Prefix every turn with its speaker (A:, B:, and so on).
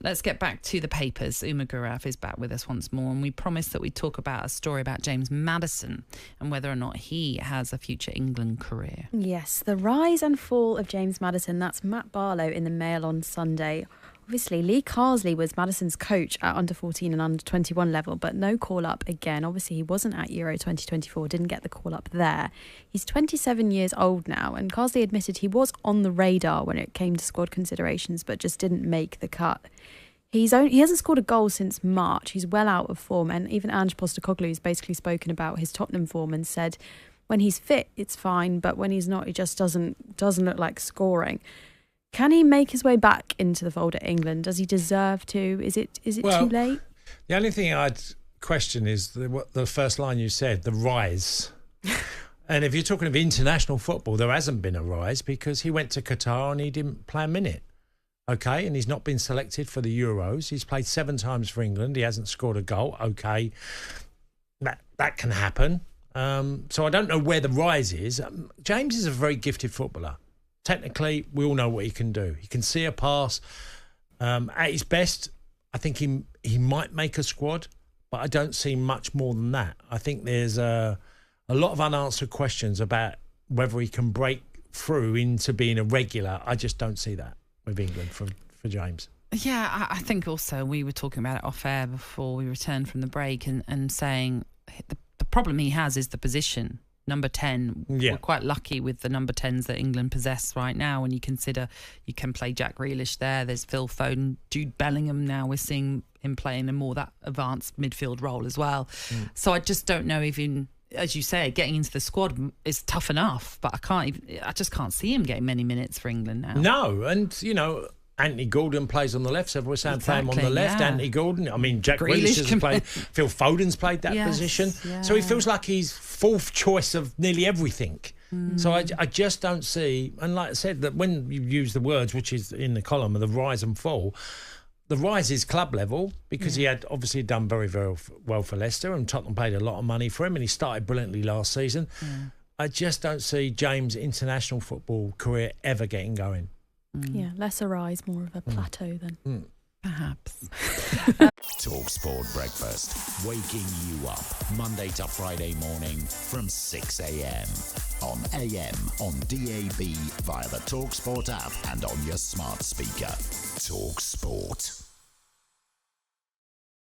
A: let's get back to the papers. Uma Gurav is back with us once more, and we promised that we'd talk about a story about James Maddison and whether or not he has a future England career.
B: Yes, the rise and fall of James Maddison. That's Matt Barlow in the Mail on Sunday. Obviously, Lee Carsley was Maddison's coach at under-14 and under-21 level, but no call-up again. Obviously, he wasn't at Euro 2024, didn't get the call-up there. He's 27 years old now, and Carsley admitted he was on the radar when it came to squad considerations, but just didn't make the cut. He hasn't scored a goal since March. He's well out of form, and even Ange Postecoglou has basically spoken about his Tottenham form and said when he's fit, it's fine, but when he's not, he just doesn't look like scoring. Can he make his way back into the fold at England? Does he deserve to? Is it too late?
C: The only thing I'd question is the first line you said, the rise. And if you're talking of international football, there hasn't been a rise because he went to Qatar and he didn't play a minute. Okay, and he's not been selected for the Euros. He's played 7 times for England. He hasn't scored a goal. Okay, that can happen. So I don't know where the rise is. James is a very gifted footballer. Technically, we all know what he can do. He can see a pass. At his best, I think he might make a squad, but I don't see much more than that. I think there's a lot of unanswered questions about whether he can break through into being a regular. I just don't see that with England for James.
A: Yeah, I think also we were talking about it off air before we returned from the break and saying the problem he has is the position. Number 10, We're quite lucky with the number 10s that England possess right now. When you consider you can play Jack Grealish there, there's Phil Foden, Jude Bellingham now. We're seeing him playing a more that advanced midfield role as well. So I just don't know, even as you say, getting into the squad is tough enough, but I just can't see him getting many minutes for England now.
C: No, and Anthony Gordon plays on the left, so we're saying play him on the left. Yeah. Anthony Gordon. I mean, Jack Grealish has played. Phil Foden's played that position. Yeah. So he feels like he's fourth choice of nearly everything. So I just don't see, and like I said, that when you use the words, which is in the column of the rise and fall, the rise is club level because he had obviously done very, very well for Leicester and Tottenham paid a lot of money for him and he started brilliantly last season. I just don't see James' international football career ever getting going.
B: Yeah, less a rise, more of a plateau then.
A: Perhaps.
D: talkSPORT Breakfast, waking you up Monday to Friday morning from 6 a.m. on AM, on DAB, via the talkSPORT app and on your smart speaker. talkSPORT.